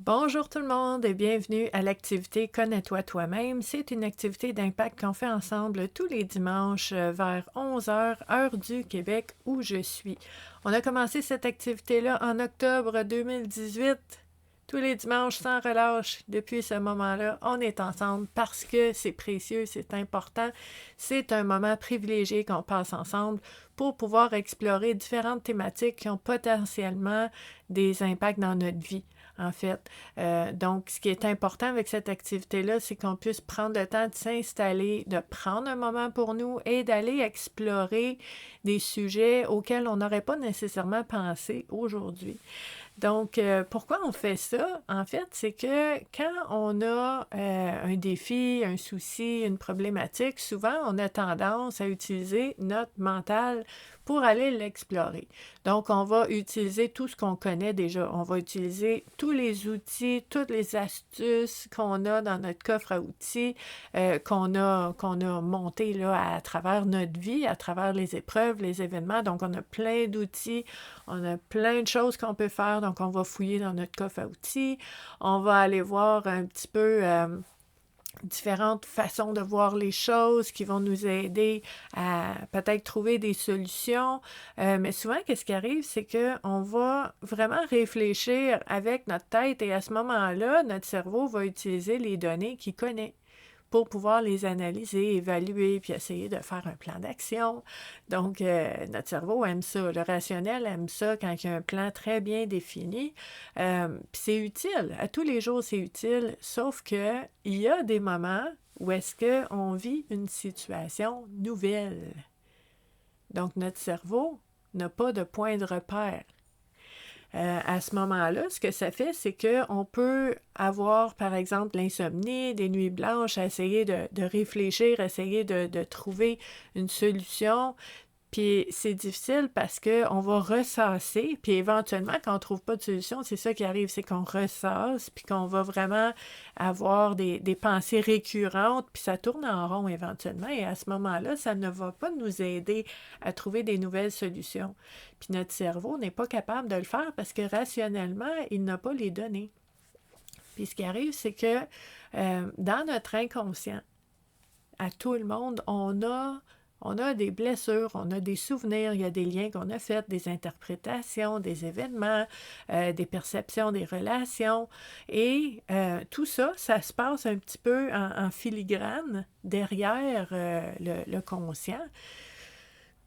Bonjour tout le monde et bienvenue à l'activité Connais-toi toi-même. C'est une activité d'impact qu'on fait ensemble tous les dimanches vers 11 heures, heure du Québec où je suis. On a commencé cette activité-là en octobre 2018. Tous les dimanches sans relâche. Depuis ce moment-là, on est ensemble parce que c'est précieux, c'est important. C'est un moment privilégié qu'on passe ensemble pour pouvoir explorer différentes thématiques qui ont potentiellement des impacts dans notre vie. En fait. Donc, ce qui est important avec cette activité-là, c'est qu'on puisse prendre le temps de s'installer, de prendre un moment pour nous et d'aller explorer des sujets auxquels on n'aurait pas nécessairement pensé aujourd'hui. Donc, pourquoi on fait ça? En fait, c'est que quand on a un défi, un souci, une problématique, souvent on a tendance à utiliser notre mental pour aller l'explorer. Donc, on va utiliser tout ce qu'on connaît déjà. On va utiliser tous les outils, toutes les astuces qu'on a dans notre coffre à outils, qu'on a monté là, à travers notre vie, à travers les épreuves, les événements. Donc, on a plein d'outils, on a plein de choses qu'on peut faire. Donc, on va fouiller dans notre coffre à outils. On va aller voir un petit peu différentes façons de voir les choses qui vont nous aider à peut-être trouver des solutions. Mais souvent, qu'est-ce qui arrive, c'est qu'on va vraiment réfléchir avec notre tête et à ce moment-là, notre cerveau va utiliser les données qu'il connaît pour pouvoir les analyser, évaluer, puis essayer de faire un plan d'action. Donc, notre cerveau aime ça. Le rationnel aime ça quand il y a un plan très bien défini. Puis c'est utile. À tous les jours, c'est utile. Sauf que il y a des moments où est-ce qu'on vit une situation nouvelle. Donc, notre cerveau n'a pas de point de repère. À ce moment-là, ce que ça fait, c'est qu'on peut avoir, par exemple, l'insomnie, des nuits blanches, à essayer de réfléchir, essayer de trouver une solution. Puis c'est difficile parce qu'on va ressasser, puis éventuellement, quand on ne trouve pas de solution, c'est ça qui arrive, c'est qu'on ressasse, puis qu'on va vraiment avoir des pensées récurrentes, puis ça tourne en rond éventuellement, et à ce moment-là, ça ne va pas nous aider à trouver des nouvelles solutions. Puis notre cerveau n'est pas capable de le faire parce que rationnellement, il n'a pas les données. Puis ce qui arrive, c'est que dans notre inconscient, à tout le monde, on a des blessures, on a des souvenirs, il y a des liens qu'on a faits, des interprétations, des événements, des perceptions, des relations. Et tout ça, ça se passe un petit peu en filigrane derrière le conscient.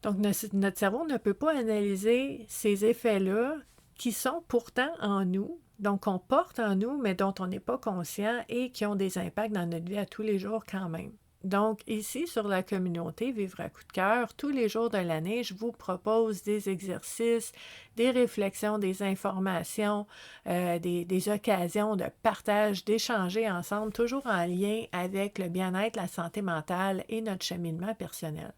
Donc, notre cerveau ne peut pas analyser ces effets-là qui sont pourtant en nous, donc qu'on porte en nous, mais dont on n'est pas conscient et qui ont des impacts dans notre vie à tous les jours quand même. Donc, ici, sur la communauté Vivre à coup de cœur, tous les jours de l'année, je vous propose des exercices, des réflexions, des informations, des occasions de partage, d'échanger ensemble, toujours en lien avec le bien-être, la santé mentale et notre cheminement personnel.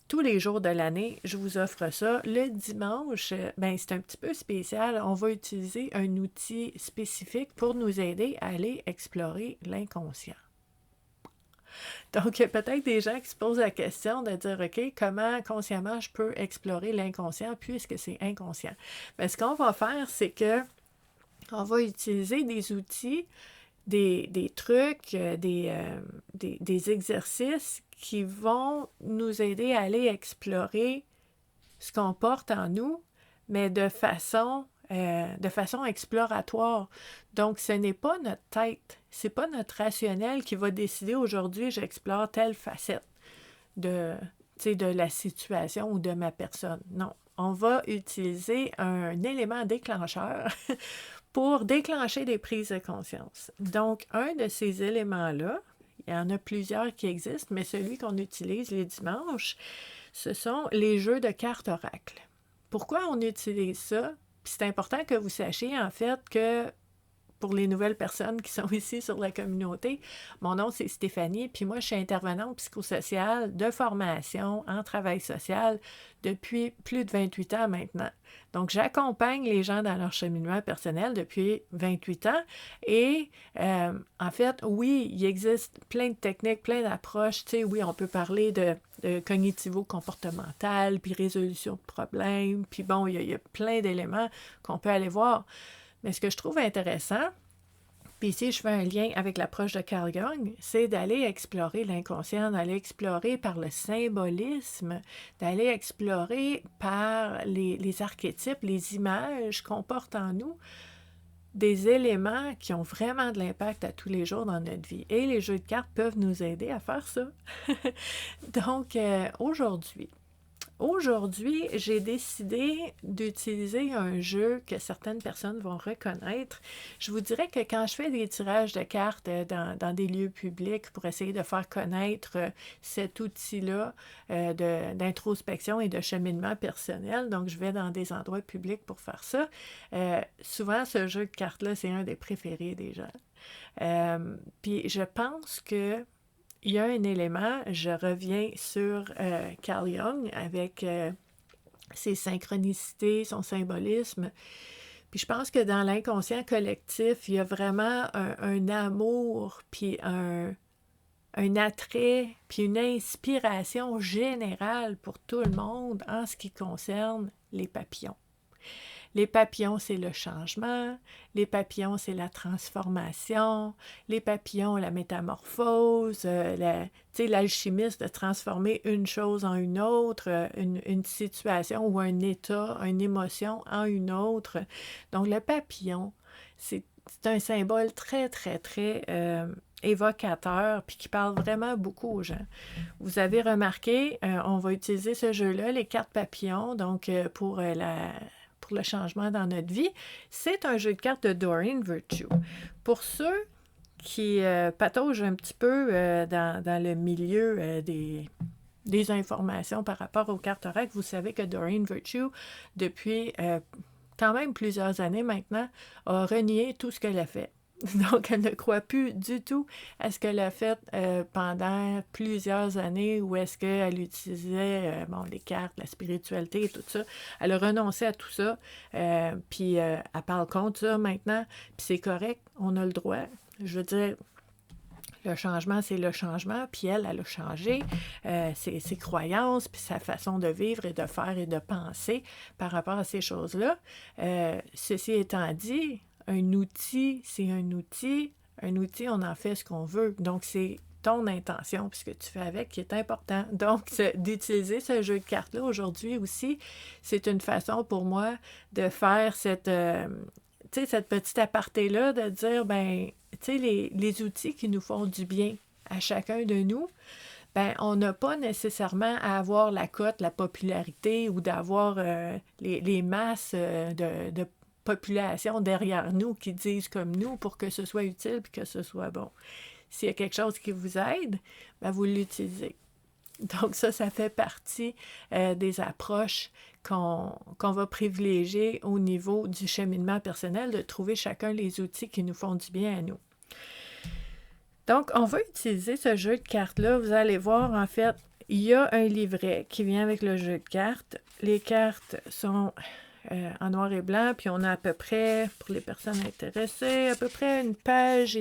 Tous les jours de l'année, je vous offre ça. Le dimanche, ben, c'est un petit peu spécial. On va utiliser un outil spécifique pour nous aider à aller explorer l'inconscient. Donc, il y a peut-être des gens qui se posent la question de dire, OK, comment consciemment je peux explorer l'inconscient puisque c'est inconscient? Bien, ce qu'on va faire, c'est que on va utiliser des outils, des trucs, des exercices qui vont nous aider à aller explorer ce qu'on porte en nous, mais de façon exploratoire. Donc, ce n'est pas notre tête, c'est pas notre rationnel qui va décider aujourd'hui, j'explore telle facette de, de la situation ou de ma personne. Non, on va utiliser un élément déclencheur pour déclencher des prises de conscience. Donc, un de ces éléments-là, il y en a plusieurs qui existent, mais celui qu'on utilise les dimanches, ce sont les jeux de cartes oracle. Pourquoi on utilise ça? Puis c'est important que vous sachiez en fait que pour les nouvelles personnes qui sont ici sur la communauté, mon nom c'est Stéphanie, puis moi je suis intervenante psychosociale de formation en travail social depuis plus de 28 ans maintenant. Donc j'accompagne les gens dans leur cheminement personnel depuis 28 ans et en fait, oui, il existe plein de techniques, plein d'approches, tu sais, oui, on peut parler de cognitivo-comportemental, puis résolution de problèmes, puis bon, il y a plein d'éléments qu'on peut aller voir. Mais ce que je trouve intéressant, puis ici je fais un lien avec l'approche de Carl Jung, c'est d'aller explorer l'inconscient, d'aller explorer par le symbolisme, d'aller explorer par les archétypes, les images qu'on porte en nous, des éléments qui ont vraiment de l'impact à tous les jours dans notre vie. Et les jeux de cartes peuvent nous aider à faire ça. Donc, Aujourd'hui, j'ai décidé d'utiliser un jeu que certaines personnes vont reconnaître. Je vous dirais que quand je fais des tirages de cartes dans des lieux publics pour essayer de faire connaître cet outil-là d'introspection et de cheminement personnel, donc je vais dans des endroits publics pour faire ça, souvent ce jeu de cartes-là, c'est un des préférés des gens. Puis je pense que il y a un élément, je reviens sur Carl Jung avec ses synchronicités, son symbolisme. Puis je pense que dans l'inconscient collectif, il y a vraiment un amour, puis un attrait, puis une inspiration générale pour tout le monde en ce qui concerne les papillons. Les papillons, c'est le changement. Les papillons, c'est la transformation. Les papillons, la métamorphose. L'alchimiste de transformer une chose en une autre, une situation ou un état, une émotion en une autre. Donc, le papillon, c'est un symbole très, très, très évocateur, puis qui parle vraiment beaucoup aux gens. Vous avez remarqué, on va utiliser ce jeu-là, les cartes papillons, donc pour le changement dans notre vie. C'est un jeu de cartes de Doreen Virtue. Pour ceux qui pataugent un petit peu dans le milieu des informations par rapport aux cartes oracle, vous savez que Doreen Virtue, depuis quand même plusieurs années maintenant, a renié tout ce qu'elle a fait. Donc, elle ne croit plus du tout à ce qu'elle a fait pendant plusieurs années où est-ce qu'elle utilisait les cartes, la spiritualité et tout ça. Elle a renoncé à tout ça, puis elle parle contre ça maintenant, puis c'est correct, on a le droit. Je veux dire, le changement, c'est le changement, puis elle a changé ses croyances, puis sa façon de vivre et de faire et de penser par rapport à ces choses-là. Ceci étant dit, un outil, c'est un outil. Un outil, on en fait ce qu'on veut. Donc, c'est ton intention, puis ce que tu fais avec, qui est important. Donc, d'utiliser ce jeu de cartes-là aujourd'hui aussi, c'est une façon pour moi de faire cette petite aparté-là, de dire, les outils qui nous font du bien à chacun de nous, on n'a pas nécessairement à avoir la cote, la popularité ou d'avoir les masses de population derrière nous qui disent comme nous pour que ce soit utile et que ce soit bon. S'il y a quelque chose qui vous aide, vous l'utilisez. Donc ça fait partie des approches qu'on va privilégier au niveau du cheminement personnel, de trouver chacun les outils qui nous font du bien à nous. Donc, on va utiliser ce jeu de cartes-là. Vous allez voir, en fait, il y a un livret qui vient avec le jeu de cartes. Les cartes sont en noir et blanc, puis on a à peu près, pour les personnes intéressées, à peu près 1,5 page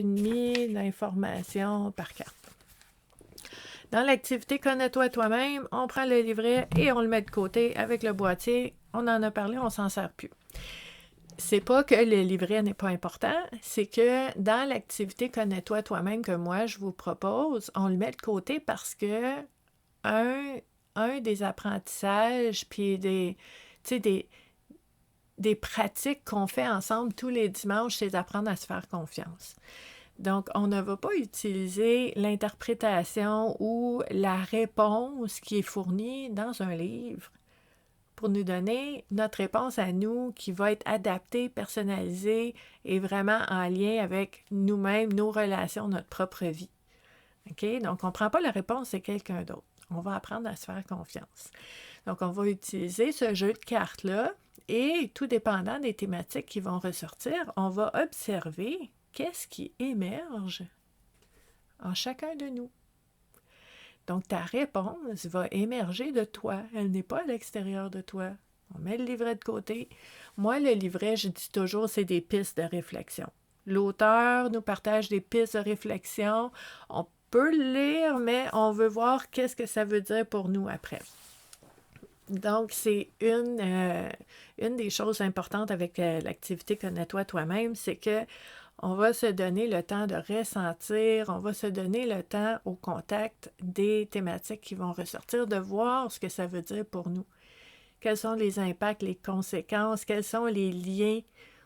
d'informations par carte. Dans l'activité Connais-toi toi-même, on prend le livret et on le met de côté avec le boîtier. On en a parlé, on s'en sert plus. C'est pas que le livret n'est pas important, c'est que dans l'activité Connais-toi toi-même que moi je vous propose, on le met de côté parce que un des apprentissages puis des pratiques qu'on fait ensemble tous les dimanches, c'est d'apprendre à se faire confiance. Donc, on ne va pas utiliser l'interprétation ou la réponse qui est fournie dans un livre pour nous donner notre réponse à nous qui va être adaptée, personnalisée et vraiment en lien avec nous-mêmes, nos relations, notre propre vie. OK? Donc, on ne prend pas la réponse, c'est quelqu'un d'autre. On va apprendre à se faire confiance. Donc, on va utiliser ce jeu de cartes-là et tout dépendant des thématiques qui vont ressortir, on va observer qu'est-ce qui émerge en chacun de nous. Donc, ta réponse va émerger de toi. Elle n'est pas à l'extérieur de toi. On met le livret de côté. Moi, le livret, je dis toujours, c'est des pistes de réflexion. L'auteur nous partage des pistes de réflexion. On peut le lire, mais on veut voir qu'est-ce que ça veut dire pour nous après. Donc, c'est une des choses importantes avec l'activité Connais-toi toi-même, c'est que on va se donner le temps de ressentir, on va se donner le temps au contact des thématiques qui vont ressortir, de voir ce que ça veut dire pour nous. Quels sont les impacts, les conséquences, quels sont les liens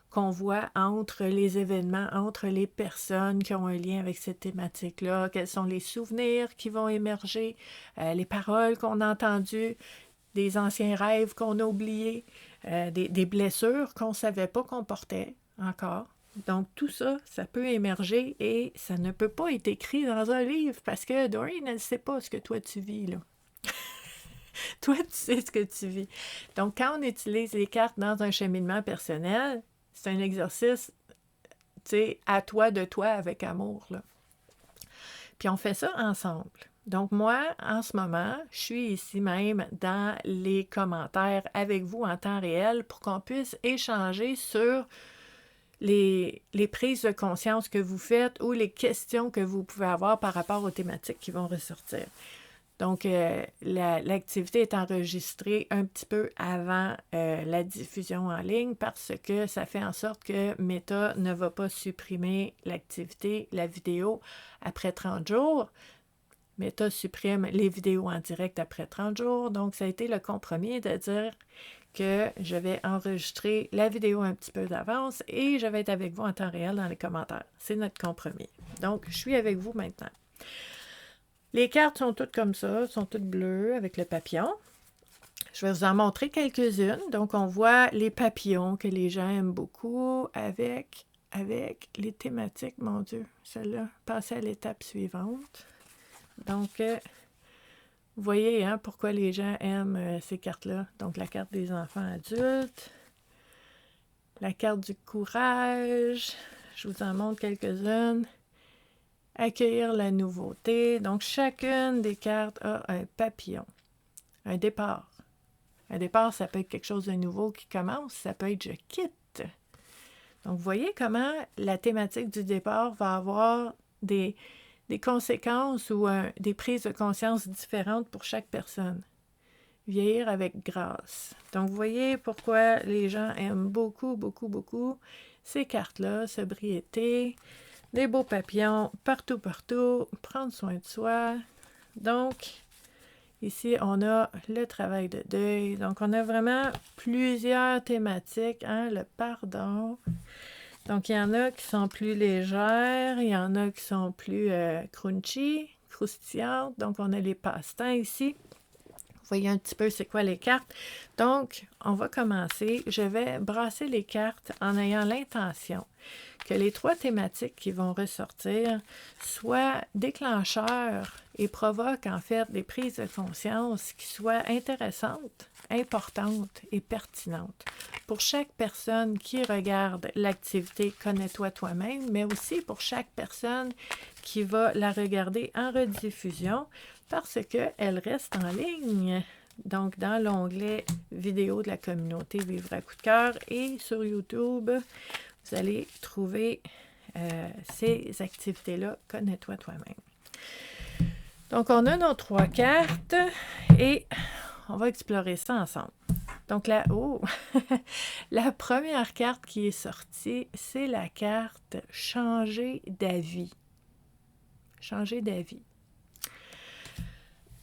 qu'on voit entre les événements, entre les personnes qui ont un lien avec cette thématique-là, quels sont les souvenirs qui vont émerger, les paroles qu'on a entendues, des anciens rêves qu'on a oubliés, des blessures qu'on ne savait pas qu'on portait encore. Donc, tout ça, ça peut émerger et ça ne peut pas être écrit dans un livre parce que Doreen, elle ne sait pas ce que toi tu vis, là. Toi, tu sais ce que tu vis. Donc, quand on utilise les cartes dans un cheminement personnel, c'est un exercice, tu sais, à toi, de toi, avec amour, là. Puis on fait ça ensemble. Donc moi, en ce moment, je suis ici même dans les commentaires avec vous en temps réel pour qu'on puisse échanger sur les prises de conscience que vous faites ou les questions que vous pouvez avoir par rapport aux thématiques qui vont ressortir. Donc, l'activité est enregistrée un petit peu avant la diffusion en ligne parce que ça fait en sorte que Meta ne va pas supprimer l'activité, la vidéo, après 30 jours. Meta supprime les vidéos en direct après 30 jours. Donc, ça a été le compromis de dire que je vais enregistrer la vidéo un petit peu d'avance et je vais être avec vous en temps réel dans les commentaires. C'est notre compromis. Donc, je suis avec vous maintenant. Les cartes sont toutes comme ça, sont toutes bleues avec le papillon. Je vais vous en montrer quelques-unes. Donc, on voit les papillons que les gens aiment beaucoup avec les thématiques. Mon Dieu, celle-là, passer à l'étape suivante. Donc, vous voyez pourquoi les gens aiment ces cartes-là. Donc, la carte des enfants adultes, la carte du courage. Je vous en montre quelques-unes. Accueillir la nouveauté. Donc, chacune des cartes a un papillon, un départ. Un départ, ça peut être quelque chose de nouveau qui commence, ça peut être « je quitte ». Donc, vous voyez comment la thématique du départ va avoir des conséquences ou des prises de conscience différentes pour chaque personne. Vieillir avec grâce. Donc, vous voyez pourquoi les gens aiment beaucoup, beaucoup, beaucoup ces cartes-là, sobriété, des beaux papillons partout, partout, prendre soin de soi. Donc, ici, on a le travail de deuil. Donc, on a vraiment plusieurs thématiques. Le pardon. Donc, il y en a qui sont plus légères, il y en a qui sont plus crunchy, croustillantes. Donc, on a les passe-temps ici. Vous voyez un petit peu c'est quoi les cartes. Donc, on va commencer. Je vais brasser les cartes en ayant l'intention que les 3 thématiques qui vont ressortir soient déclencheurs et provoquent en fait des prises de conscience qui soient intéressantes, importantes et pertinentes pour chaque personne qui regarde l'activité Connais-toi toi-même, mais aussi pour chaque personne qui va la regarder en rediffusion parce qu'elle reste en ligne. Donc, dans l'onglet vidéo de la communauté Vivre à coup de cœur et sur YouTube, vous allez trouver ces activités-là, Connais-toi toi-même. Donc, on a nos 3 cartes et on va explorer ça ensemble. Donc, la première carte qui est sortie, c'est la carte « Changer d'avis ». Changer d'avis.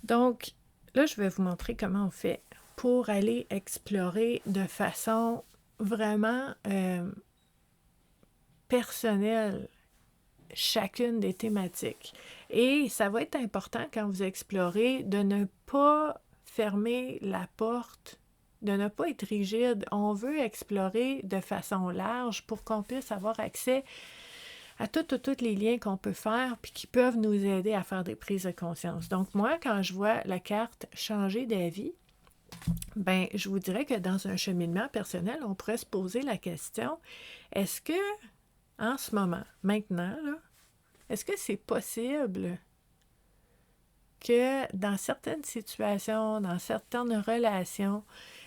Donc, là, je vais vous montrer comment on fait pour aller explorer de façon vraiment personnelle chacune des thématiques. Et ça va être important quand vous explorez de ne pas fermer la porte, de ne pas être rigide. On veut explorer de façon large pour qu'on puisse avoir accès à tous les liens qu'on peut faire puis qui peuvent nous aider à faire des prises de conscience. Donc moi, quand je vois la carte « Changer d'avis », ben, je vous dirais que dans un cheminement personnel, on pourrait se poser la question, est-ce que, en ce moment, maintenant, là, est-ce que c'est possible que dans certaines situations, dans certaines relations,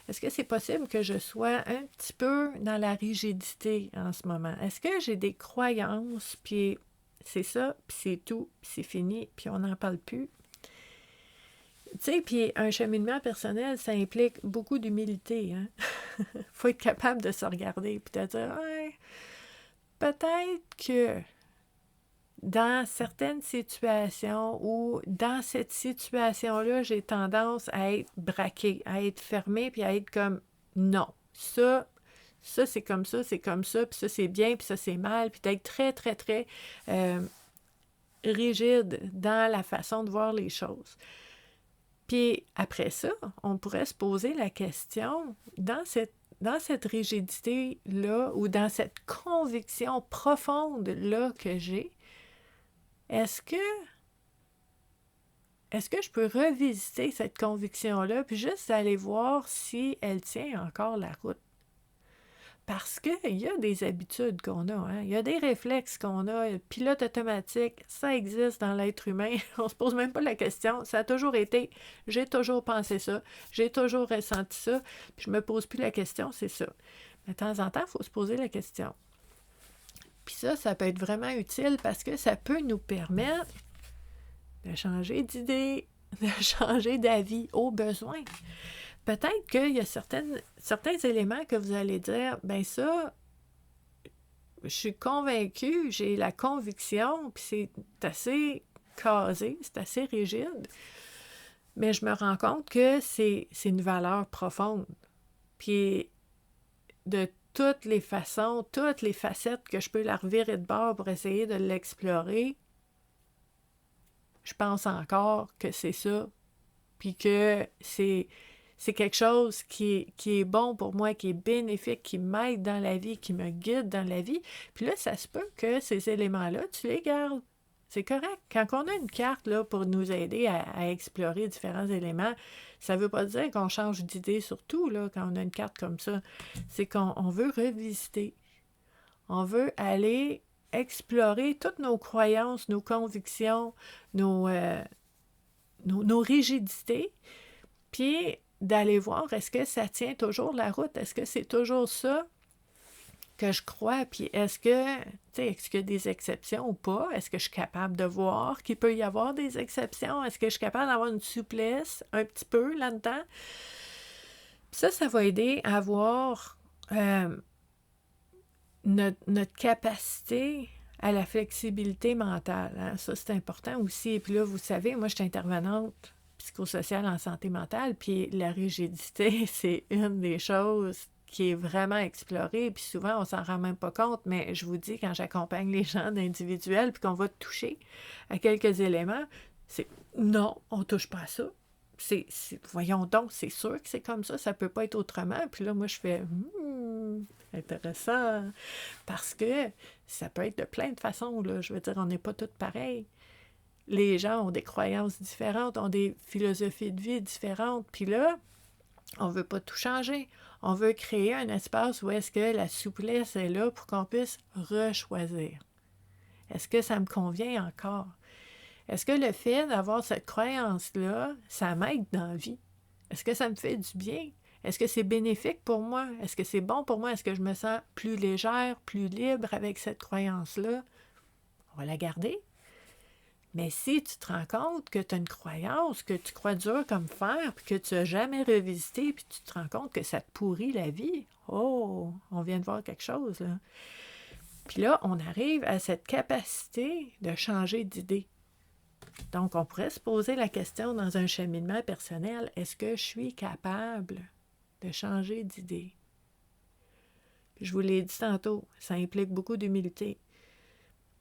est-ce que c'est possible que je sois un petit peu dans la rigidité en ce moment? Est-ce que j'ai des croyances, puis c'est ça, puis c'est tout, puis c'est fini, puis on n'en parle plus? Tu sais, puis un cheminement personnel, ça implique beaucoup d'humilité, hein? Faut être capable de se regarder puis de dire, ouais, peut-être que dans certaines situations ou dans cette situation-là, j'ai tendance à être braquée, à être fermée, puis à être comme non. Ça c'est comme ça, puis ça c'est bien, puis ça c'est mal, puis d'être très, très, très rigide dans la façon de voir les choses. Puis après ça, on pourrait se poser la question, dans cette rigidité-là ou dans cette conviction profonde-là que j'ai, est-ce que je peux revisiter cette conviction-là puis juste aller voir si elle tient encore la route? Parce qu'il y a des habitudes qu'on a, hein? Il y a des réflexes qu'on a, le pilote automatique, ça existe dans l'être humain. On se pose même pas la question. Ça a toujours été, j'ai toujours pensé ça, j'ai toujours ressenti ça, puis je me pose plus la question, c'est ça. Mais de temps en temps, il faut se poser la question. Puis ça peut être vraiment utile parce que ça peut nous permettre de changer d'idée, de changer d'avis au besoin. Peut-être qu'il y a certains éléments que vous allez dire, ben ça, je suis convaincue, j'ai la conviction, puis c'est assez casé, c'est assez rigide, mais je me rends compte que c'est une valeur profonde. Puis de toutes les façons, toutes les facettes que je peux la revirer de bord pour essayer de l'explorer, je pense encore que c'est ça, puis que c'est quelque chose qui est bon pour moi, qui est bénéfique, qui m'aide dans la vie, qui me guide dans la vie. Puis là, ça se peut que ces éléments-là, tu les gardes. C'est correct. Quand on a une carte là, pour nous aider à explorer différents éléments, ça ne veut pas dire qu'on change d'idée sur tout, là, quand on a une carte comme ça. C'est qu'on veut revisiter. On veut aller explorer toutes nos croyances, nos convictions, nos rigidités, puis d'aller voir est-ce que ça tient toujours la route, est-ce que c'est toujours ça que je crois, puis est-ce qu'il y a des exceptions ou pas? Est-ce que je suis capable de voir qu'il peut y avoir des exceptions? Est-ce que je suis capable d'avoir une souplesse un petit peu là-dedans? Puis ça va aider à voir notre capacité à la flexibilité mentale. Hein? Ça, c'est important aussi. Et puis là, vous savez, moi, je suis intervenante psychosociale en santé mentale, puis la rigidité, c'est une des choses qui est vraiment explorée, puis souvent, on s'en rend même pas compte, mais je vous dis, quand j'accompagne les gens d'individuels, puis qu'on va toucher à quelques éléments, c'est non, on touche pas à ça. Voyons donc, c'est sûr que c'est comme ça peut pas être autrement. Puis là, moi, je fais intéressant, parce que ça peut être de plein de façons, là. Je veux dire, on n'est pas toutes pareilles. Les gens ont des croyances différentes, ont des philosophies de vie différentes, puis là, on veut pas tout changer. On veut créer un espace où est-ce que la souplesse est là pour qu'on puisse rechoisir. Est-ce que ça me convient encore? Est-ce que le fait d'avoir cette croyance-là, ça m'aide dans la vie? Est-ce que ça me fait du bien? Est-ce que c'est bénéfique pour moi? Est-ce que c'est bon pour moi? Est-ce que je me sens plus légère, plus libre avec cette croyance-là? On va la garder. Mais si tu te rends compte que tu as une croyance, que tu crois dur comme fer, puis que tu n'as jamais revisité, puis tu te rends compte que ça te pourrit la vie, oh, on vient de voir quelque chose, là. Puis là, on arrive à cette capacité de changer d'idée. Donc, on pourrait se poser la question dans un cheminement personnel, est-ce que je suis capable de changer d'idée? Je vous l'ai dit tantôt, ça implique beaucoup d'humilité,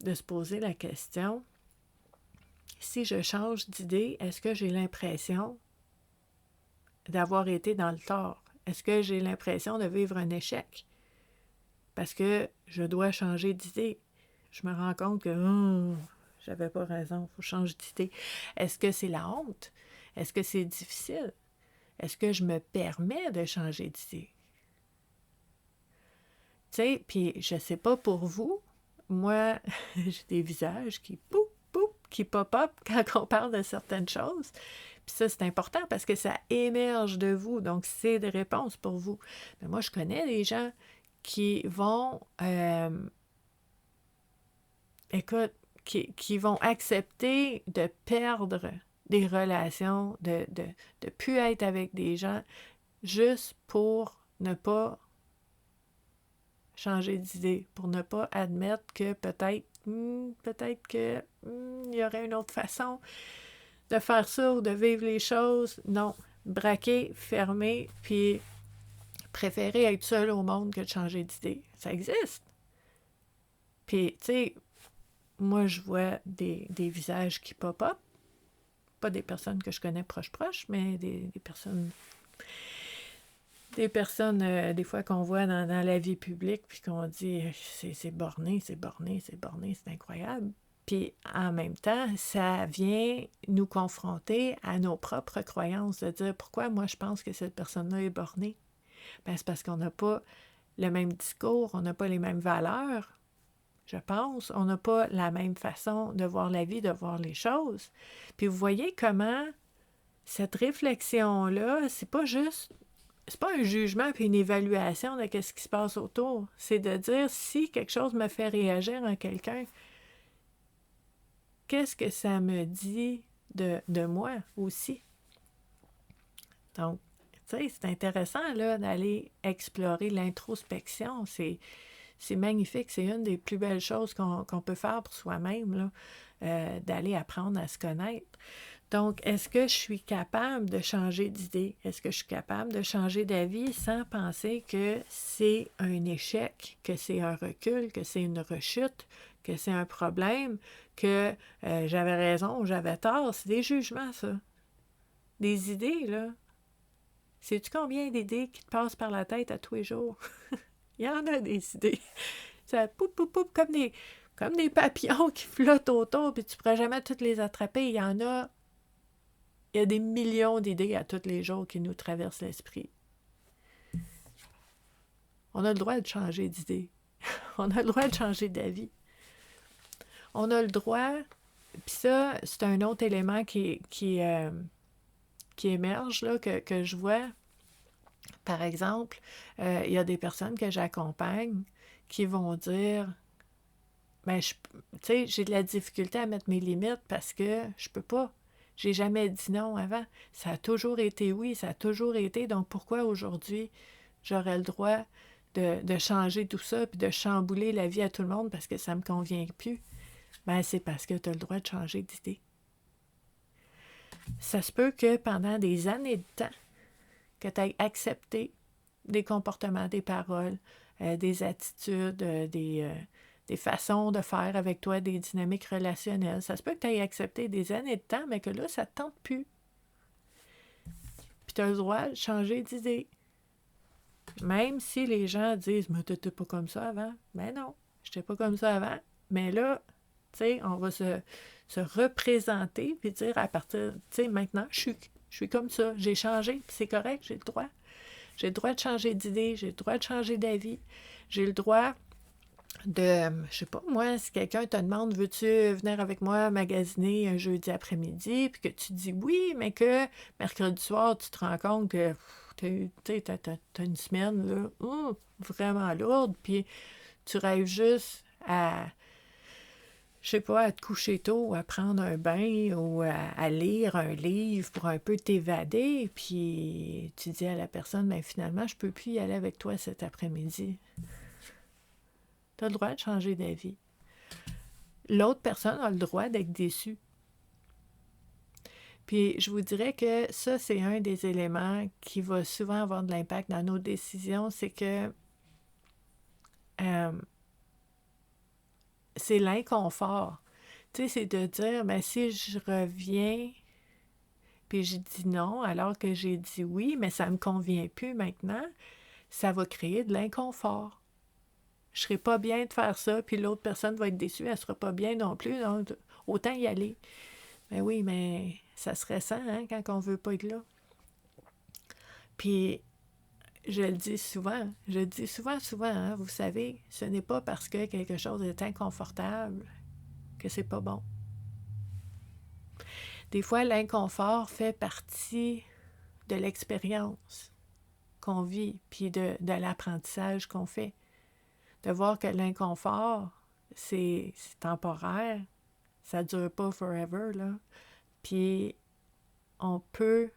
de se poser la question, si je change d'idée, est-ce que j'ai l'impression d'avoir été dans le tort? Est-ce que j'ai l'impression de vivre un échec? Parce que je dois changer d'idée. Je me rends compte que j'avais pas raison, il faut changer d'idée. Est-ce que c'est la honte? Est-ce que c'est difficile? Est-ce que je me permets de changer d'idée? Tu sais, puis je sais pas pour vous, moi, j'ai des visages qui qui pop-up quand on parle de certaines choses. Puis ça, c'est important parce que ça émerge de vous, donc c'est des réponses pour vous. Mais moi, je connais des gens qui vont, qui vont accepter de perdre des relations, de plus être avec des gens juste pour ne pas changer d'idée, pour ne pas admettre que peut-être que il y aurait une autre façon de faire ça ou de vivre les choses. Non, braquer, fermer, puis préférer être seul au monde que de changer d'idée. Ça existe. Puis, tu sais, moi, je vois des visages qui pop-up. Pas des personnes que je connais proches, mais des personnes... des fois qu'on voit dans la vie publique, puis qu'on dit c'est borné, c'est incroyable. Puis en même temps, ça vient nous confronter à nos propres croyances, de dire pourquoi moi je pense que cette personne-là est bornée. Ben, c'est parce qu'on n'a pas le même discours, on n'a pas les mêmes valeurs, je pense. On n'a pas la même façon de voir la vie, de voir les choses. Puis vous voyez comment cette réflexion-là, c'est pas un jugement puis une évaluation de ce qui se passe autour. C'est de dire si quelque chose me fait réagir en quelqu'un, qu'est-ce que ça me dit de moi aussi? Donc, tu sais, c'est intéressant là, d'aller explorer l'introspection. C'est magnifique. C'est une des plus belles choses qu'on peut faire pour soi-même, là, d'aller apprendre à se connaître. Donc, est-ce que je suis capable de changer d'idée? Est-ce que je suis capable de changer d'avis sans penser que c'est un échec, que c'est un recul, que c'est une rechute, que c'est un problème, que j'avais raison ou j'avais tort? C'est des jugements, ça. Des idées, là. Sais-tu combien d'idées qui te passent par la tête à tous les jours? Il y en a des idées. Ça poup, poup, poup, comme des papillons qui flottent autour, puis tu ne pourras jamais toutes les attraper. Il y a des millions d'idées à tous les jours qui nous traversent l'esprit. On a le droit de changer d'idée. On a le droit de changer d'avis. On a le droit, puis ça, c'est un autre élément qui émerge, là, que je vois. Par exemple, il y a des personnes que j'accompagne qui vont dire ben, tu sais, j'ai de la difficulté à mettre mes limites parce que je peux pas. J'ai jamais dit non avant. Ça a toujours été oui, ça a toujours été. Donc, pourquoi aujourd'hui, j'aurais le droit de changer tout ça puis de chambouler la vie à tout le monde parce que ça me convient plus? Ben, c'est parce que tu as le droit de changer d'idée. Ça se peut que pendant des années de temps, que tu aies accepté des comportements, des paroles, des attitudes, des façons de faire avec toi, des dynamiques relationnelles. Ça se peut que tu aies accepté des années de temps, mais que là, ça ne te tente plus. Puis tu as le droit de changer d'idée. Même si les gens disent « Mais tu n'étais pas comme ça avant. » Ben non, je n'étais pas comme ça avant. Mais là, tu sais, on va se représenter puis dire à partir, tu sais, maintenant, je suis comme ça. J'ai changé, puis c'est correct, j'ai le droit. J'ai le droit de changer d'idée, j'ai le droit de changer d'avis. J'ai le droit de, je sais pas, moi, si quelqu'un te demande, veux-tu venir avec moi magasiner un jeudi après-midi, puis que tu dis oui, mais que mercredi soir, tu te rends compte que t'as une semaine là, vraiment lourde, puis tu rêves juste à, je sais pas, à te coucher tôt, à prendre un bain ou à lire un livre pour un peu t'évader, puis tu dis à la personne, ben finalement, je peux plus y aller avec toi cet après-midi. Tu as le droit de changer d'avis. L'autre personne a le droit d'être déçue. Puis je vous dirais que ça, c'est un des éléments qui va souvent avoir de l'impact dans nos décisions, c'est que c'est l'inconfort. Tu sais, c'est de dire, ben si je reviens, puis je dis non, alors que j'ai dit oui, mais ça ne me convient plus maintenant, ça va créer de l'inconfort. Je ne serai pas bien de faire ça, puis l'autre personne va être déçue, elle ne sera pas bien non plus, donc autant y aller. Ben oui, mais ça serait ça, hein, quand on ne veut pas être là. Puis, je le dis souvent, hein, vous savez, ce n'est pas parce que quelque chose est inconfortable que c'est pas bon. Des fois, l'inconfort fait partie de l'expérience qu'on vit, puis de l'apprentissage qu'on fait. De voir que l'inconfort, c'est temporaire, ça dure pas forever, là. Puis on peut...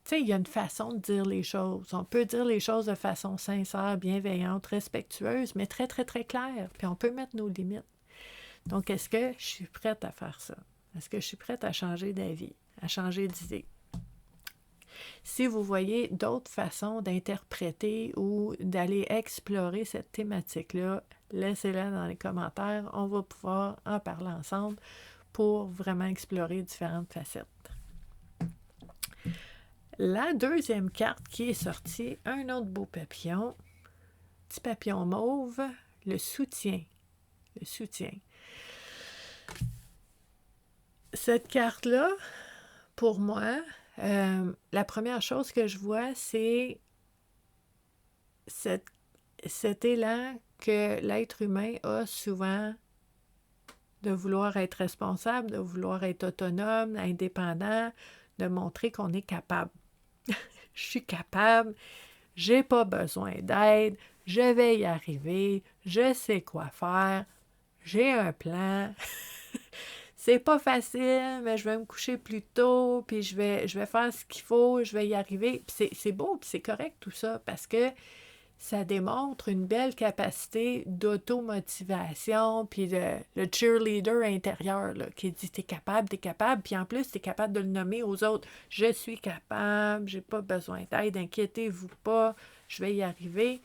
Tu sais, il y a une façon de dire les choses. On peut dire les choses de façon sincère, bienveillante, respectueuse, mais très, très, très claire. Puis on peut mettre nos limites. Donc, est-ce que je suis prête à faire ça? Est-ce que je suis prête à changer d'avis, à changer d'idée? Si vous voyez d'autres façons d'interpréter ou d'aller explorer cette thématique-là, laissez-la dans les commentaires. On va pouvoir en parler ensemble pour vraiment explorer différentes facettes. La deuxième carte qui est sortie, un autre beau papillon, petit papillon mauve, le soutien. Le soutien. Cette carte-là, pour moi, la première chose que je vois, c'est cet élan que l'être humain a souvent de vouloir être responsable, de vouloir être autonome, indépendant, de montrer qu'on est capable. Je suis capable, j'ai pas besoin d'aide, je vais y arriver, je sais quoi faire, j'ai un plan. C'est pas facile, mais je vais me coucher plus tôt, puis je vais faire ce qu'il faut, je vais y arriver. Puis c'est beau, puis c'est correct tout ça, parce que ça démontre une belle capacité d'automotivation, puis le cheerleader intérieur là, qui dit t'es capable, puis en plus t'es capable de le nommer aux autres. Je suis capable, j'ai pas besoin d'aide, inquiétez-vous pas, je vais y arriver.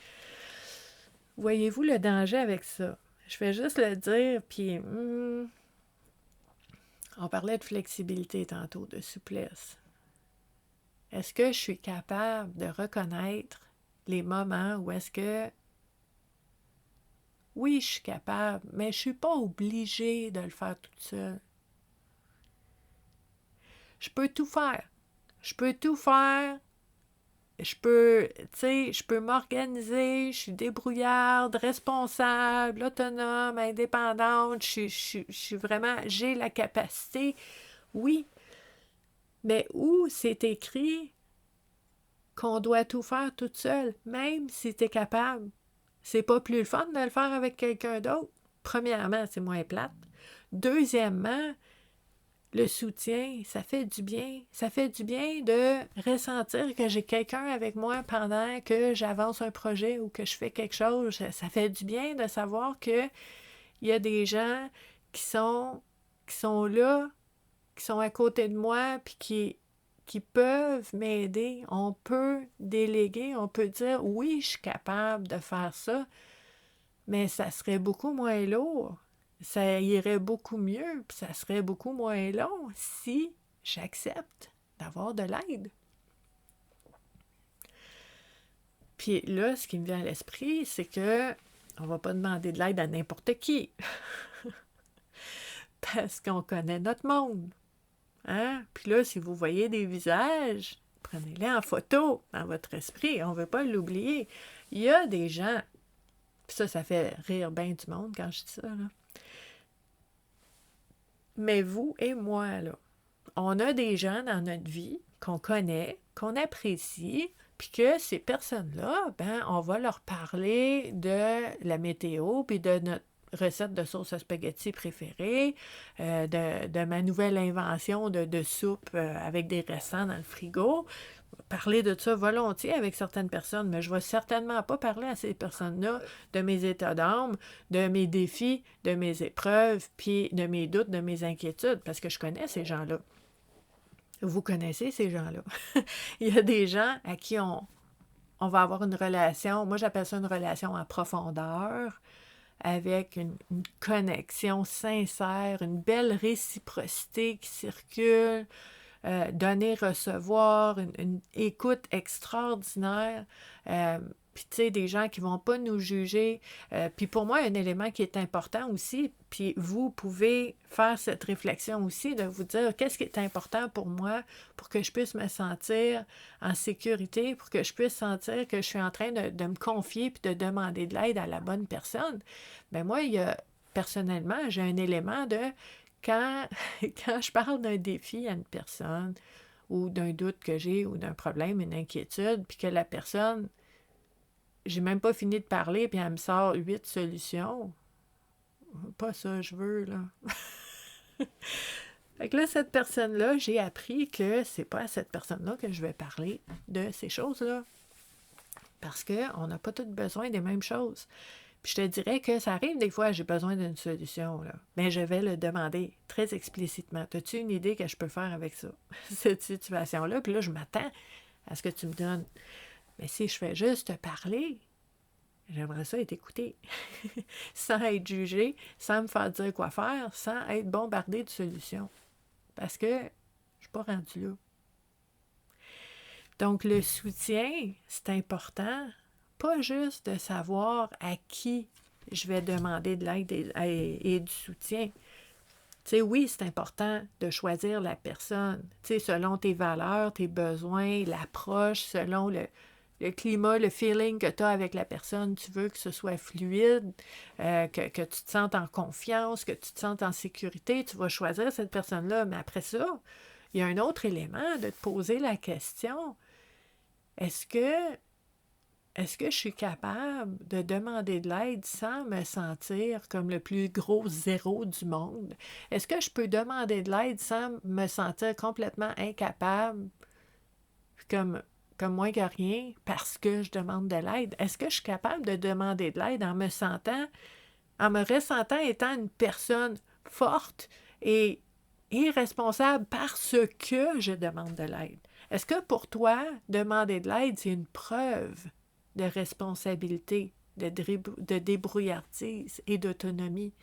Voyez-vous le danger avec ça? Je vais juste le dire, puis on parlait de flexibilité tantôt, de souplesse. Est-ce que je suis capable de reconnaître les moments où est-ce que, oui, je suis capable, mais je ne suis pas obligée de le faire toute seule. Je peux tout faire. Je peux m'organiser, je suis débrouillarde, responsable, autonome, indépendante, je suis vraiment, j'ai la capacité, oui, mais où c'est écrit qu'on doit tout faire toute seule, même si tu es capable. C'est pas plus le fun de le faire avec quelqu'un d'autre. Premièrement, c'est moins plate. Deuxièmement, le soutien, ça fait du bien. Ça fait du bien de ressentir que j'ai quelqu'un avec moi pendant que j'avance un projet ou que je fais quelque chose. Ça fait du bien de savoir qu'il y a des gens qui sont là, qui sont à côté de moi, puis qui peuvent m'aider. On peut déléguer, on peut dire oui, je suis capable de faire ça, mais ça serait beaucoup moins lourd. Ça irait beaucoup mieux, puis ça serait beaucoup moins long si j'accepte d'avoir de l'aide. Puis là, ce qui me vient à l'esprit, c'est que on va pas demander de l'aide à n'importe qui. Parce qu'on connaît notre monde. Hein? Puis là, si vous voyez des visages, prenez-les en photo dans votre esprit. On ne veut pas l'oublier. Il y a des gens, puis ça fait rire bien du monde quand je dis ça, là. Mais vous et moi, là, on a des gens dans notre vie qu'on connaît, qu'on apprécie, puis que ces personnes-là, on va leur parler de la météo, puis de notre recette de sauce à spaghetti préférée, de ma nouvelle invention de soupe avec des restants dans le frigo. Parler de ça volontiers avec certaines personnes, mais je ne vais certainement pas parler à ces personnes-là de mes états d'âme, de mes défis, de mes épreuves, puis de mes doutes, de mes inquiétudes, parce que je connais ces gens-là. Vous connaissez ces gens-là. Il y a des gens à qui on va avoir une relation, moi j'appelle ça une relation en profondeur, avec une connexion sincère, une belle réciprocité qui circule, donner, recevoir, une écoute extraordinaire. Puis, tu sais, des gens qui ne vont pas nous juger. Puis, pour moi, un élément qui est important aussi, puis vous pouvez faire cette réflexion aussi, de vous dire qu'est-ce qui est important pour moi pour que je puisse me sentir en sécurité, pour que je puisse sentir que je suis en train de me confier puis de demander de l'aide à la bonne personne. Bien, moi, personnellement, j'ai un élément de quand je parle d'un défi à une personne ou d'un doute que j'ai ou d'un problème, une inquiétude, puis que la personne, j'ai même pas fini de parler, puis elle me sort 8 solutions. Pas ça, je veux, là. Fait que là, cette personne-là, j'ai appris que c'est pas à cette personne-là que je vais parler de ces choses-là. Parce qu'on n'a pas tous besoin des mêmes choses. Puis je te dirais que ça arrive des fois, j'ai besoin d'une solution, là. Mais je vais le demander très explicitement. As-tu une idée que je peux faire avec ça, cette situation-là? Puis là, je m'attends à ce que tu me donnes. Mais si je fais juste te parler, j'aimerais ça être écouté, sans être jugé, sans me faire dire quoi faire, sans être bombardé de solutions. Parce que je ne suis pas rendue là. Donc, le soutien, c'est important, pas juste de savoir à qui je vais demander de l'aide et du soutien. Tu sais, oui, c'est important de choisir la personne, tu sais, selon tes valeurs, tes besoins, l'approche, selon le climat, le feeling que tu as avec la personne. Tu veux que ce soit fluide, que tu te sentes en confiance, que tu te sentes en sécurité. Tu vas choisir cette personne-là. Mais après ça, il y a un autre élément de te poser la question. Est-ce que je suis capable de demander de l'aide sans me sentir comme le plus gros zéro du monde? Est-ce que je peux demander de l'aide sans me sentir complètement incapable, comme moins que rien, parce que je demande de l'aide? Est-ce que je suis capable de demander de l'aide en me ressentant étant une personne forte et irresponsable parce que je demande de l'aide? Est-ce que pour toi, demander de l'aide, c'est une preuve de responsabilité, de débrouillardise et d'autonomie?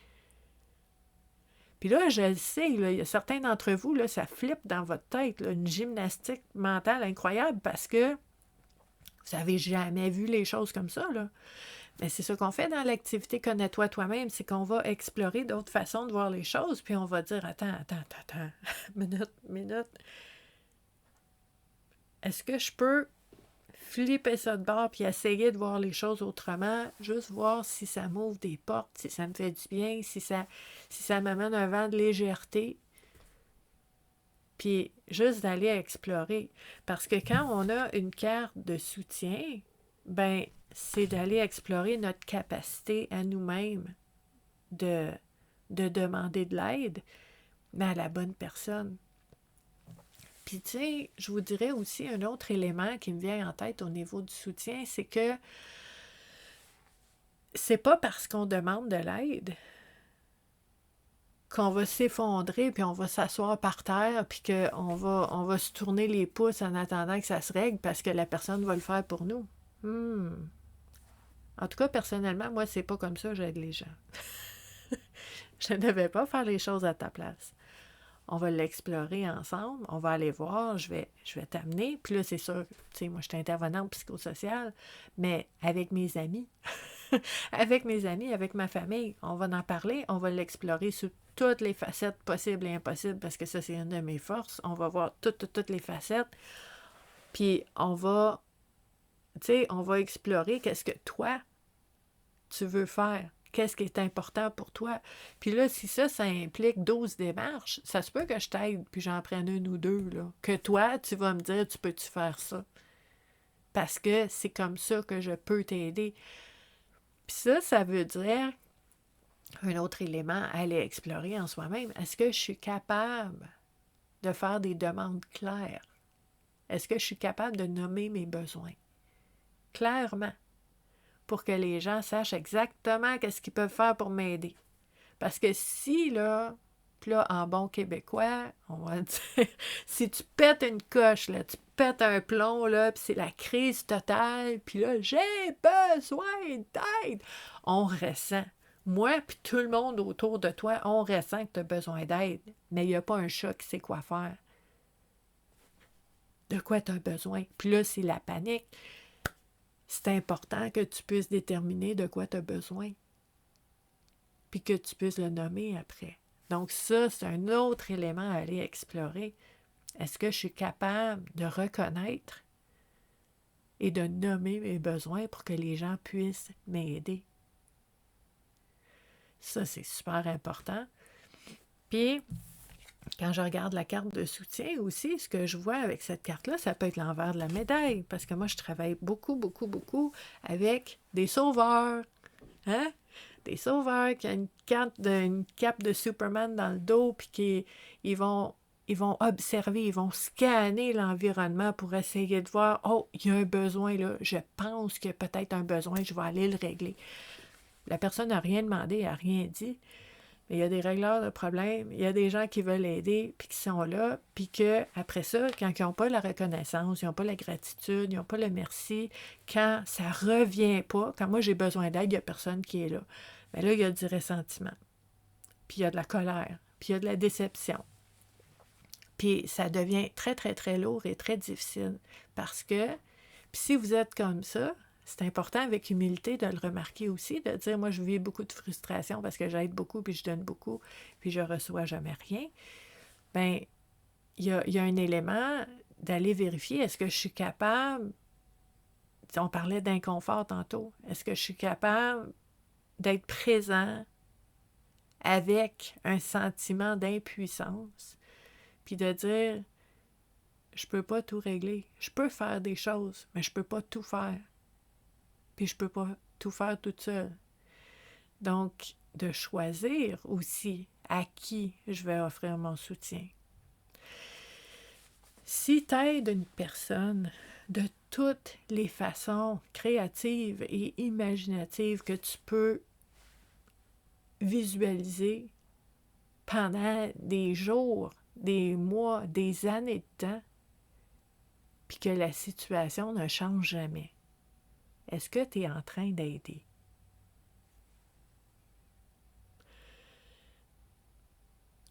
Puis là, je le sais, là, il y a certains d'entre vous, là, ça flippe dans votre tête, là, une gymnastique mentale incroyable parce que vous n'avez jamais vu les choses comme ça, là. Mais c'est ça qu'on fait dans l'activité Connais-toi toi-même, c'est qu'on va explorer d'autres façons de voir les choses, puis on va dire, attends, minute. Est-ce que je peux flipper ça de bord puis essayer de voir les choses autrement, juste voir si ça m'ouvre des portes, si ça me fait du bien, si ça m'amène un vent de légèreté, puis juste d'aller explorer. Parce que quand on a une carte de soutien, ben c'est d'aller explorer notre capacité à nous-mêmes de demander de l'aide, mais à la bonne personne. Puis, tu sais, je vous dirais aussi un autre élément qui me vient en tête au niveau du soutien, c'est que c'est pas parce qu'on demande de l'aide qu'on va s'effondrer, puis on va s'asseoir par terre, puis qu'on va se tourner les pouces en attendant que ça se règle parce que la personne va le faire pour nous. En tout cas, personnellement, moi, c'est pas comme ça que j'aide les gens. Je ne vais pas faire les choses à ta place. On va l'explorer ensemble, on va aller voir, je vais t'amener. Puis là, c'est sûr, tu sais, moi, je suis intervenante psychosociale, mais avec mes amis, avec ma famille, on va en parler, on va l'explorer sous toutes les facettes possibles et impossibles, parce que ça, c'est une de mes forces. On va voir toutes les facettes, puis on va explorer qu'est-ce que toi, tu veux faire. Qu'est-ce qui est important pour toi? Puis là, si ça implique 12 démarches, ça se peut que je t'aide, puis j'en prenne une ou deux, là. Que toi, tu vas me dire, tu peux-tu faire ça? Parce que c'est comme ça que je peux t'aider. Puis ça veut dire, un autre élément à aller explorer en soi-même, est-ce que je suis capable de faire des demandes claires? Est-ce que je suis capable de nommer mes besoins? Clairement. Pour que les gens sachent exactement qu'est-ce qu'ils peuvent faire pour m'aider. Parce que si, là, en bon québécois, on va dire, si tu pètes une coche, là, tu pètes un plomb, là, puis c'est la crise totale, puis là, j'ai besoin d'aide, on ressent. Moi, puis tout le monde autour de toi, on ressent que tu as besoin d'aide, mais il n'y a pas un chat qui sait quoi faire. De quoi tu as besoin? Puis là, c'est la panique. C'est important que tu puisses déterminer de quoi tu as besoin, puis que tu puisses le nommer après. Donc ça, c'est un autre élément à aller explorer. Est-ce que je suis capable de reconnaître et de nommer mes besoins pour que les gens puissent m'aider? Ça, c'est super important. Puis, quand je regarde la carte de soutien aussi, ce que je vois avec cette carte-là, ça peut être l'envers de la médaille, parce que moi, je travaille beaucoup avec des sauveurs. Hein? des sauveurs, qui ont une cape de Superman dans le dos, puis ils vont observer, ils vont scanner l'environnement pour essayer de voir, oh, il y a un besoin là, je pense qu'il y a peut-être un besoin, je vais aller le régler. La personne n'a rien demandé, elle n'a rien dit, mais il y a des régleurs de problèmes, il y a des gens qui veulent aider, puis qui sont là, puis qu'après ça, quand ils n'ont pas la reconnaissance, ils n'ont pas la gratitude, ils n'ont pas le merci, quand ça revient pas, quand moi j'ai besoin d'aide, il n'y a personne qui est là. Bien là, il y a du ressentiment, puis il y a de la colère, puis il y a de la déception. Puis ça devient très, très, très lourd et très difficile parce que, puis si vous êtes comme ça, c'est important avec humilité de le remarquer aussi, de dire, moi, je vis beaucoup de frustration parce que j'aide beaucoup, puis je donne beaucoup, puis je reçois jamais rien. Bien, il y a un élément d'aller vérifier, est-ce que je suis capable, on parlait d'inconfort tantôt, est-ce que je suis capable d'être présent avec un sentiment d'impuissance, puis de dire, je peux pas tout régler. Je peux faire des choses, mais je peux pas tout faire. Puis je peux pas tout faire toute seule. Donc, de choisir aussi à qui je vais offrir mon soutien. Si tu aides une personne de toutes les façons créatives et imaginatives que tu peux visualiser pendant des jours, des mois, des années de temps, puis que la situation ne change jamais, est-ce que tu es en train d'aider?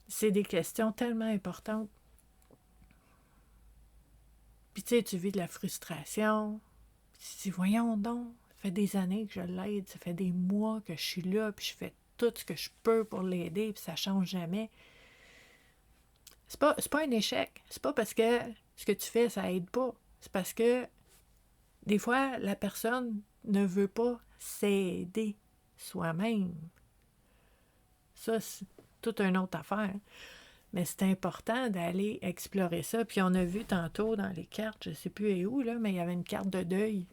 C'est des questions tellement importantes. Puis tu sais, tu vis de la frustration. Tu dis, voyons donc, ça fait des années que je l'aide, ça fait des mois que je suis là, puis je fais tout ce que je peux pour l'aider, puis ça ne change jamais. C'est pas un échec. C'est pas parce que ce que tu fais, ça aide pas. C'est parce que des fois, la personne ne veut pas s'aider soi-même. Ça, c'est toute une autre affaire. Mais c'est important d'aller explorer ça. Puis on a vu tantôt dans les cartes, je ne sais plus où, là, mais il y avait une carte de deuil.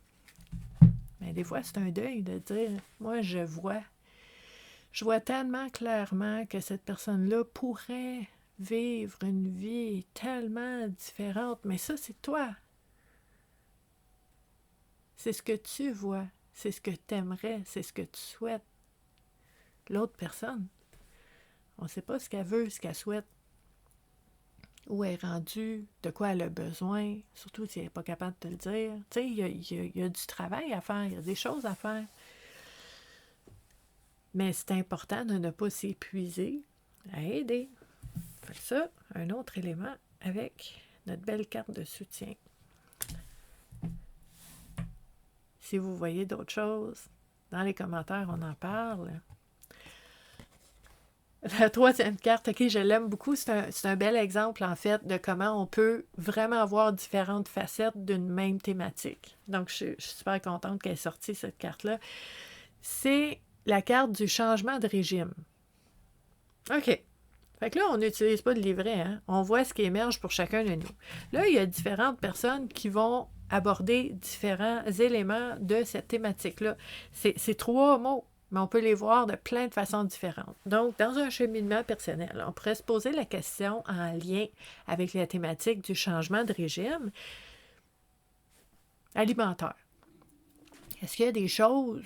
Mais des fois, c'est un deuil de dire, moi, je vois tellement clairement que cette personne-là pourrait vivre une vie tellement différente. Mais ça, c'est toi. C'est ce que tu vois. C'est ce que tu aimerais. C'est ce que tu souhaites. L'autre personne, on ne sait pas ce qu'elle veut, ce qu'elle souhaite. Où elle est rendue, de quoi elle a besoin, surtout si elle n'est pas capable de te le dire. Tu sais, il y a du travail à faire, il y a des choses à faire. Mais c'est important de ne pas s'épuiser à aider. Fait que ça, un autre élément avec notre belle carte de soutien. Si vous voyez d'autres choses, dans les commentaires, on en parle. La troisième carte, ok, je l'aime beaucoup, c'est un bel exemple, en fait, de comment on peut vraiment avoir différentes facettes d'une même thématique. Donc, je suis super contente qu'elle ait sorti cette carte-là. C'est la carte du changement de régime. OK. Fait que là, on n'utilise pas de livret, hein? On voit ce qui émerge pour chacun de nous. Là, il y a différentes personnes qui vont aborder différents éléments de cette thématique-là. C'est 3 mots, mais on peut les voir de plein de façons différentes. Donc, dans un cheminement personnel, on pourrait se poser la question en lien avec la thématique du changement de régime alimentaire. Est-ce qu'il y a des choses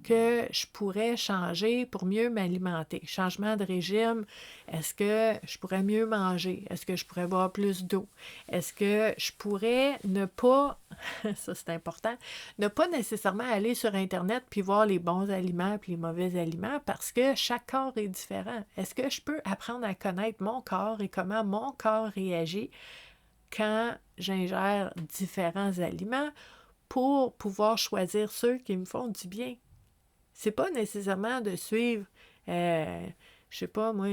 que je pourrais changer pour mieux m'alimenter? Changement de régime, est-ce que je pourrais mieux manger? Est-ce que je pourrais boire plus d'eau? Est-ce que je pourrais ne pas, ça c'est important, ne pas nécessairement aller sur Internet puis voir les bons aliments puis les mauvais aliments parce que chaque corps est différent. Est-ce que je peux apprendre à connaître mon corps et comment mon corps réagit quand j'ingère différents aliments pour pouvoir choisir ceux qui me font du bien? C'est pas nécessairement de suivre, je sais pas moi,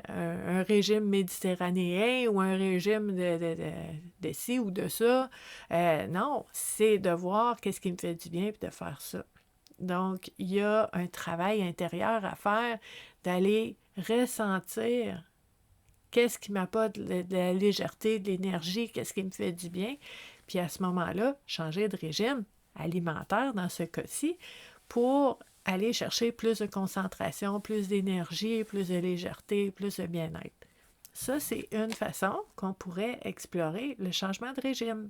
un régime méditerranéen ou un régime de ci ou de ça. Non, c'est de voir qu'est-ce qui me fait du bien et de faire ça. Donc, il y a un travail intérieur à faire, d'aller ressentir qu'est-ce qui m'apporte de la légèreté, de l'énergie, qu'est-ce qui me fait du bien. Puis à ce moment-là, changer de régime alimentaire dans ce cas-ci pour aller chercher plus de concentration, plus d'énergie, plus de légèreté, plus de bien-être. Ça, c'est une façon qu'on pourrait explorer le changement de régime.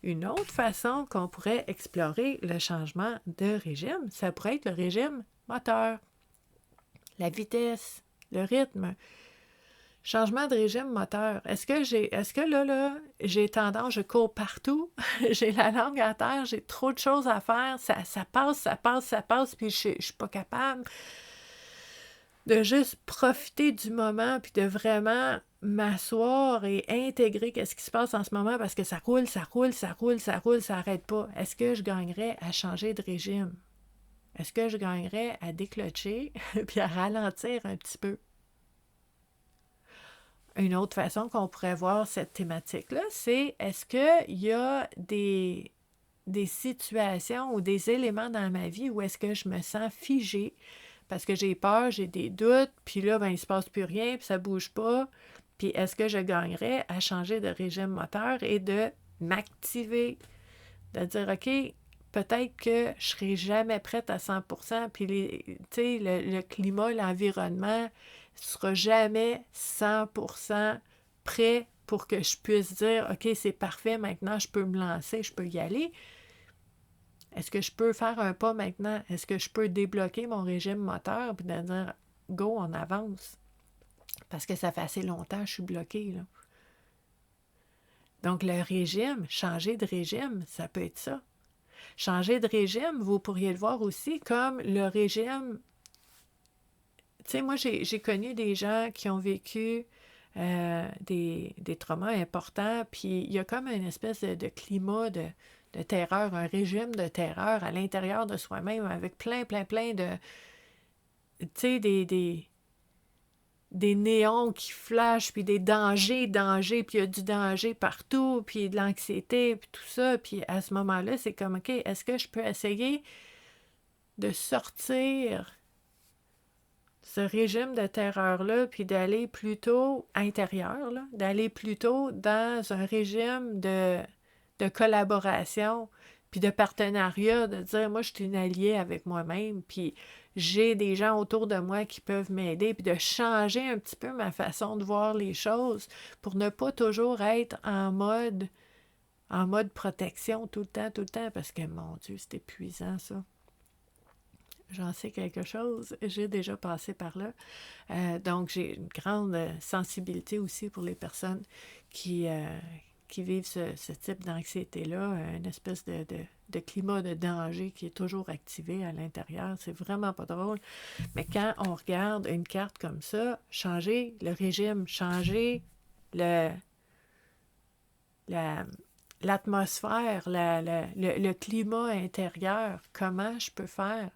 Une autre façon qu'on pourrait explorer le changement de régime, ça pourrait être le régime moteur, la vitesse, le rythme. Changement de régime moteur. Est-ce que là, j'ai tendance, je cours partout, j'ai la langue à terre, j'ai trop de choses à faire, ça passe, puis je suis pas capable de juste profiter du moment, puis de vraiment m'asseoir et intégrer qu'est-ce qui se passe en ce moment, parce que ça roule, ça n'arrête pas. Est-ce que je gagnerais à changer de régime? Est-ce que je gagnerais à déclencher puis à ralentir un petit peu? Une autre façon qu'on pourrait voir cette thématique-là, c'est est-ce qu'il y a des situations ou des éléments dans ma vie où est-ce que je me sens figée parce que j'ai peur, j'ai des doutes, puis là, ben, il ne se passe plus rien, puis ça ne bouge pas. Puis est-ce que je gagnerais à changer de régime moteur et de m'activer, de dire, OK, peut-être que je ne serai jamais prête à 100%, puis le climat, l'environnement ne sera jamais 100% prêt pour que je puisse dire, OK, c'est parfait, maintenant je peux me lancer, je peux y aller. Est-ce que je peux faire un pas maintenant? Est-ce que je peux débloquer mon régime moteur et de dire, go, on avance? Parce que ça fait assez longtemps que je suis bloquée, là. Donc, le régime, changer de régime, ça peut être ça. Changer de régime, vous pourriez le voir aussi comme le régime. Tu sais, moi, j'ai connu des gens qui ont vécu des traumas importants, puis il y a comme une espèce de climat de terreur, un régime de terreur à l'intérieur de soi-même, avec plein de. Tu sais, des néons qui flashent, puis des dangers, puis il y a du danger partout, puis de l'anxiété, puis tout ça. Puis à ce moment-là, c'est comme, OK, est-ce que je peux essayer de sortir ce régime de terreur-là, puis d'aller plutôt intérieur, là, d'aller plutôt dans un régime de collaboration, puis de partenariat, de dire, moi, je suis une alliée avec moi-même, puis j'ai des gens autour de moi qui peuvent m'aider, puis de changer un petit peu ma façon de voir les choses pour ne pas toujours être en mode protection tout le temps, parce que, mon Dieu, c'est épuisant, ça. J'en sais quelque chose, j'ai déjà passé par là. Donc, j'ai une grande sensibilité aussi pour les personnes qui vivent ce type d'anxiété-là, une espèce de climat de danger qui est toujours activé à l'intérieur. C'est vraiment pas drôle. Mais quand on regarde une carte comme ça, changer le régime, changer l'atmosphère, le climat intérieur, comment je peux faire?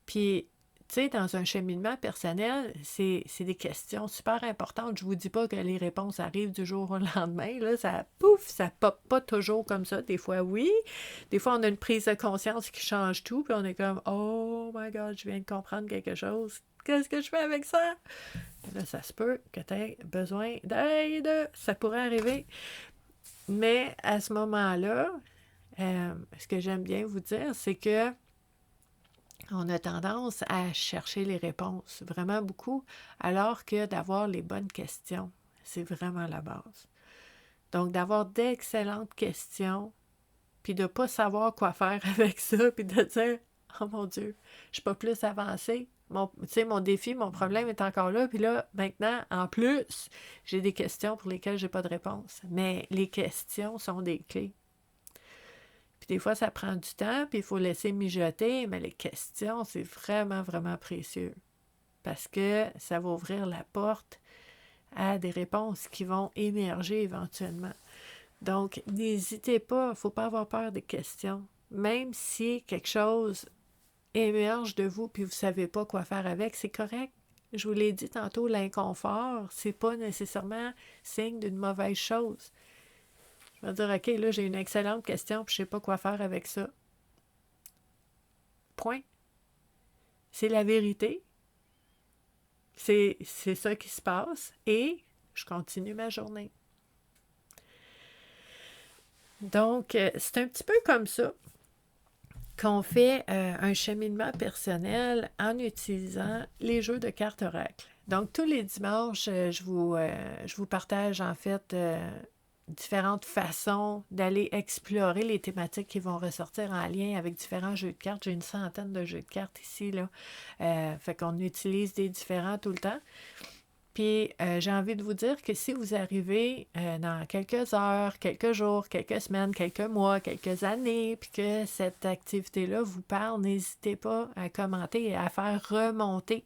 Puis, tu sais, dans un cheminement personnel, c'est des questions super importantes. Je vous dis pas que les réponses arrivent du jour au lendemain. Là, ça pop pas toujours comme ça. Des fois, oui. Des fois, on a une prise de conscience qui change tout, puis on est comme, oh my God, je viens de comprendre quelque chose. Qu'est-ce que je fais avec ça? Et là, ça se peut que tu aies besoin d'aide. Ça pourrait arriver. Mais à ce moment-là, ce que j'aime bien vous dire, c'est que on a tendance à chercher les réponses, vraiment beaucoup, alors que d'avoir les bonnes questions, c'est vraiment la base. Donc, d'avoir d'excellentes questions, puis de ne pas savoir quoi faire avec ça, puis de dire « Oh mon Dieu, je ne suis pas plus avancée. Mon défi, mon problème est encore là. Puis là, maintenant, en plus, j'ai des questions pour lesquelles je n'ai pas de réponse. » Mais les questions sont des clés. Puis des fois, ça prend du temps, puis il faut laisser mijoter, mais les questions, c'est vraiment, vraiment précieux. Parce que ça va ouvrir la porte à des réponses qui vont émerger éventuellement. Donc, n'hésitez pas, il ne faut pas avoir peur des questions. Même si quelque chose émerge de vous, puis vous ne savez pas quoi faire avec, c'est correct. Je vous l'ai dit tantôt, l'inconfort, c'est pas nécessairement signe d'une mauvaise chose. Je vais dire, OK, là, j'ai une excellente question, puis je ne sais pas quoi faire avec ça. Point. C'est la vérité. C'est ça qui se passe. Et je continue ma journée. Donc, c'est un petit peu comme ça qu'on fait un cheminement personnel en utilisant les jeux de cartes oracle. Donc, tous les dimanches, je vous partage en fait différentes façons d'aller explorer les thématiques qui vont ressortir en lien avec différents jeux de cartes. J'ai une centaine de jeux de cartes ici, là. Fait qu'on utilise des différents tout le temps. Puis j'ai envie de vous dire que si vous arrivez dans quelques heures, quelques jours, quelques semaines, quelques mois, quelques années, puis que cette activité-là vous parle, n'hésitez pas à commenter et à faire remonter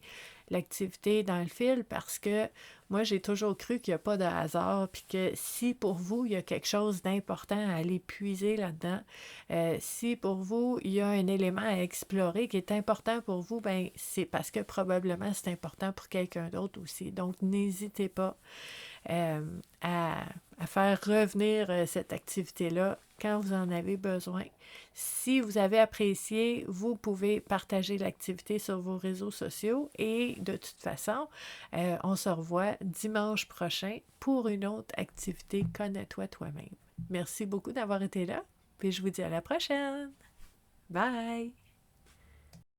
l'activité dans le fil parce que moi, j'ai toujours cru qu'il n'y a pas de hasard, puis que si pour vous, il y a quelque chose d'important à aller puiser là-dedans, si pour vous, il y a un élément à explorer qui est important pour vous, ben c'est parce que probablement c'est important pour quelqu'un d'autre aussi. Donc, n'hésitez pas euh, à, à faire revenir cette activité-là quand vous en avez besoin. Si vous avez apprécié, vous pouvez partager l'activité sur vos réseaux sociaux et de toute façon, on se revoit dimanche prochain pour une autre activité Connais-toi toi-même. Merci beaucoup d'avoir été là, puis je vous dis à la prochaine. Bye!